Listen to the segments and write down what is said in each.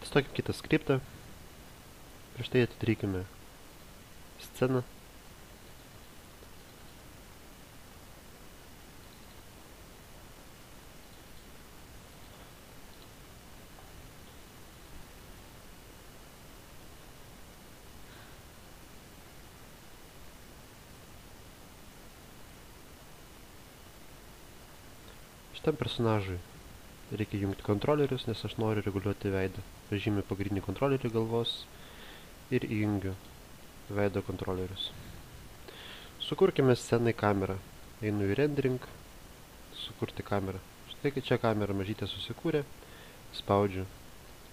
Testuokim kitą skriptą. Prieš tai atidarykime sceną. Šitam personažui reikia jungti kontrolerius, nes aš noriu reguliuoti veidą. Pažymiu pagrindinį kontrolerį galvos ir įjungiu veido kontrolerius. Sukurkime scenai kamerą. Einu į rendering, sukurti kamerą. Štai kai čia kamera mažytė susikūrė, spaudžiu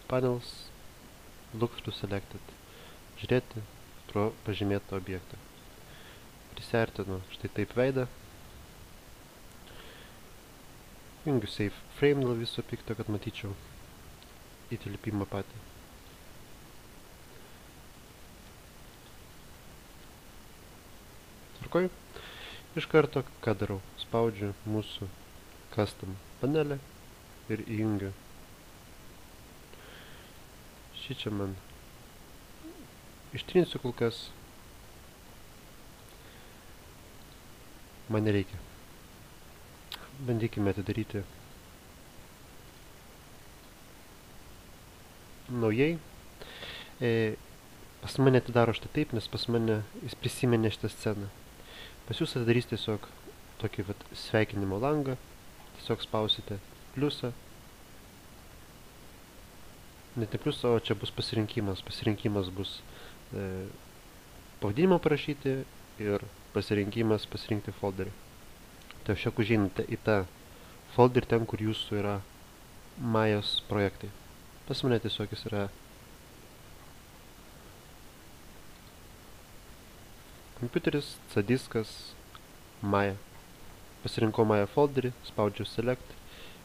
panels, look to selected. Žiūrėti pro pažymėtą objektą. Prisertinu štai taip veidą. Jungiu save frame dėl viso pikto, kad matyčiau įtilpimą patį. Tvarkoj. Iš karto, ką darau? Spaudžiu mūsų custom panelę ir įjungiu. Šičia man ištrinsiu kol kas. Man nereikia. Bandykime atidaryti naujai. Pas mane atidaro štai taip, nes pas mane jis prisiminė šitą sceną. Pas jūs atidarys tiesiog tokį sveikinimo langą. Tiesiog spausite pliusą. Net ne pliusą, o čia bus pasirinkimas. Pasirinkimas bus pavadinimą parašyti ir pasirinkimas pasirinkti folderį. Tai šiek užeinate į tą folderį ten, kur jūsų yra Majos projektai. Pas mane tiesiog jis yra kompiuteris, C-diskas, Maja. Pasirinkau Maja folderį, spaudžiu select,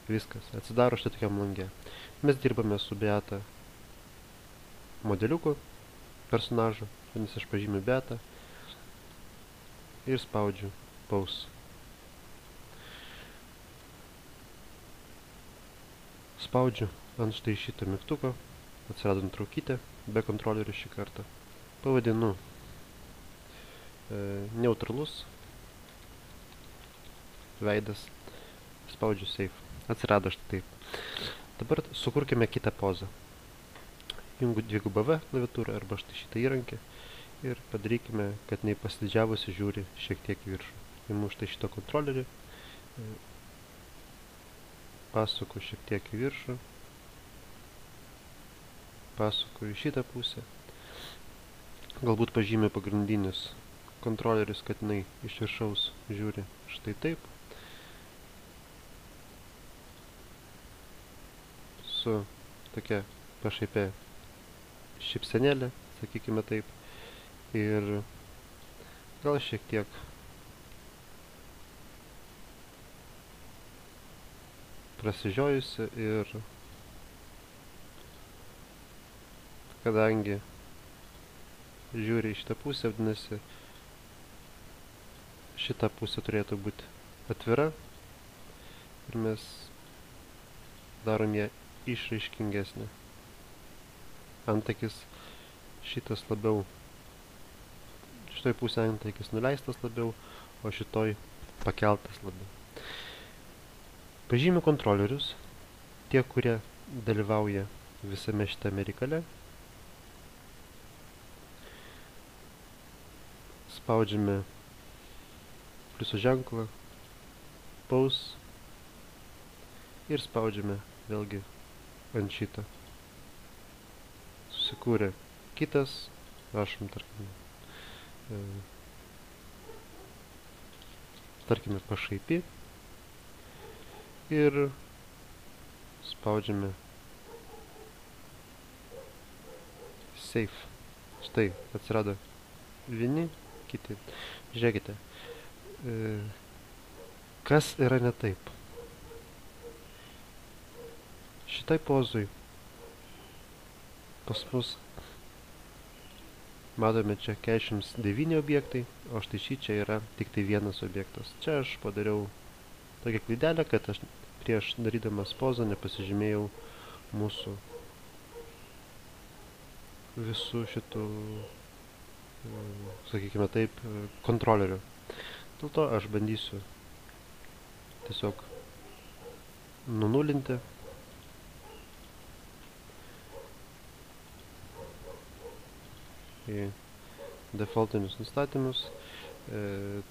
viskas. Atsidaro štai tokiam lange. Mes dirbame su Beata modeliuku personažu, vadinasi aš pažymiu Beata ir spaudžiu pause. Spaudžiu ant štai šito mygtuko, atsirado nutraukytė, be kontrolerių šį kartą. Pavadinu neutralus veidas, spaudžiu save. Atsirado štai taip. Dabar sukurkime kitą pozą. Jungiu 2V klaviatūrą arba štai šitą įrankį ir padarykime, kad jinai pasididžiavusi žiūri šiek tiek į viršų. Imu štai šito kontrolerį, pasuku šiek tiek į viršų, pasuku į šitą pusę. Galbūt pažymiu pagrindinius kontrolerius, kad jinai iš viršaus žiūri štai taip. Su tokia pašaipia šypsenėlė, sakykime taip. Ir gal šiek tiek prasižiojusi ir kadangi žiūri į šitą pusę, vadinasi, šita pusė turėtų būti atvira ir mes darom ją išraiškingesnę. Antakis šitas labiau, šitoj pusė antakis nuleistas labiau, o šitoj pakeltas labiau. Pažymiu kontrolerius, tie, kurie dalyvauja visame šitame reikale. Spaudžiame pliuso ženklą, pause ir spaudžiame vėlgi ant šito. Susikūrė kitas, rašom tarkime pašaipi. Ir spaudžiame save. Štai atsirado vieni, kiti. Žiūrėkite, kas yra ne taip. Šitai pozui pas mus matome čia 49 objektai, o štai šį čia yra tik tai vienas objektas. Čia aš padariau tokią klaidelę, kad aš prieš darydamas pozą nepasižymėjau mūsų visų šitų, sakykime taip, kontrolerių. Dėl to aš bandysiu tiesiog nunulinti į defaultinius nustatymus.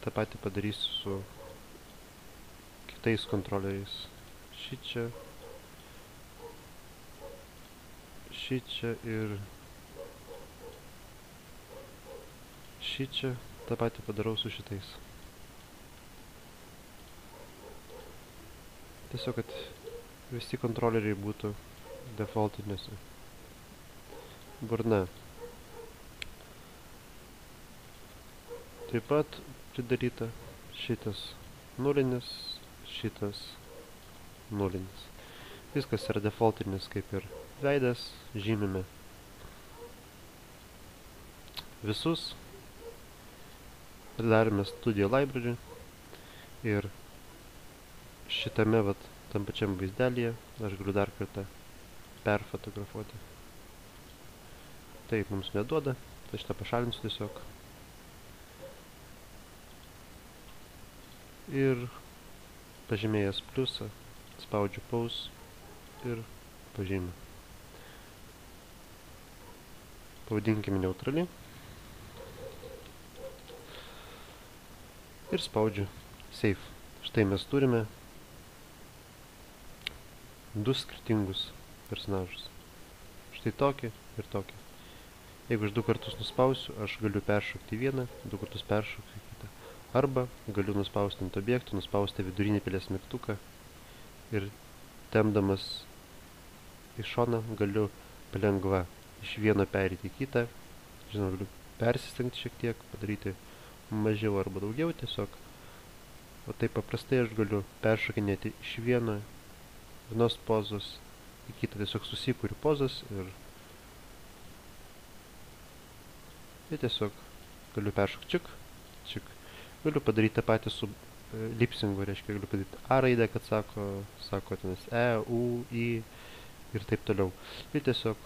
Ta patį padarysiu su kitais kontroleriais. Šičia ir šičia. Ta patį padarau su šitais. Tiesiog, kad visi kontroleriai būtų defaultiniuose. Burna. Taip pat pridaryta šitas nulinis, šitas nulinis. Viskas yra defaultinis kaip ir veidas, žymime visus. Darome Studio Library ir šitame tam pačiam vaizdelėje aš galiu dar kartą perfotografuoti. Taip mums neduoda, tai šitą pašalinsiu tiesiog. Ir pažymėjęs pliusą, spaudžiu pause ir pažymiu. Pavadinkime neutraliai. Ir spaudžiu save. Štai mes turime du skirtingus personažus. Štai tokį ir tokį. Jeigu aš 2 kartus nuspausiu, aš galiu peršokti vieną, 2 kartus peršokti kitą. Arba galiu nuspausti ant objektų, nuspausti vidurinį pelės mygtuką ir tempdamas į šoną galiu palengva iš vieno pereiti į kitą. Žinoma, galiu persistengti šiek tiek, padaryti mažiau arba daugiau tiesiog. O taip paprastai aš galiu peršokinėti iš vienos pozos į kitą, tiesiog susikuriu pozas ir tiesiog galiu peršokti čik. Galiu padaryti tą patį su lipsingu, reiškia, galiu padaryti A raidę, kad sako tenis E, U, I ir taip toliau. Ir tiesiog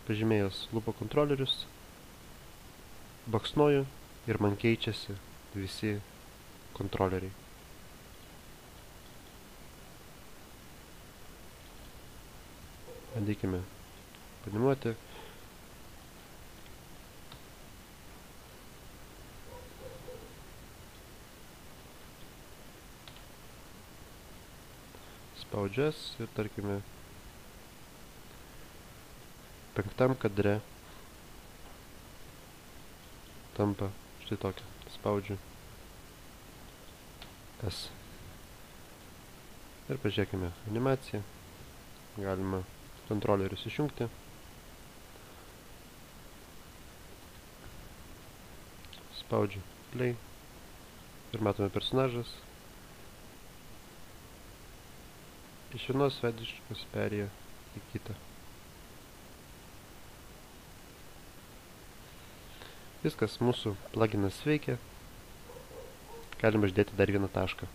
pažymėjęs lupo kontrolerius, baksnoju ir man keičiasi visi kontroleriai. Bandykime panimuoti. Spaudžias ir tarkime 5 kadre tampa štai tokia. Spaudžiu S. Ir pažiūrėkime animaciją. Galima kontrolerius išjungti. Spaudžiu play. Ir matome personažas. Iš vienos veidiškos perėjo į kitą. Viskas, mūsų pluginas veikia. Galime uždėti dar vieną tašką.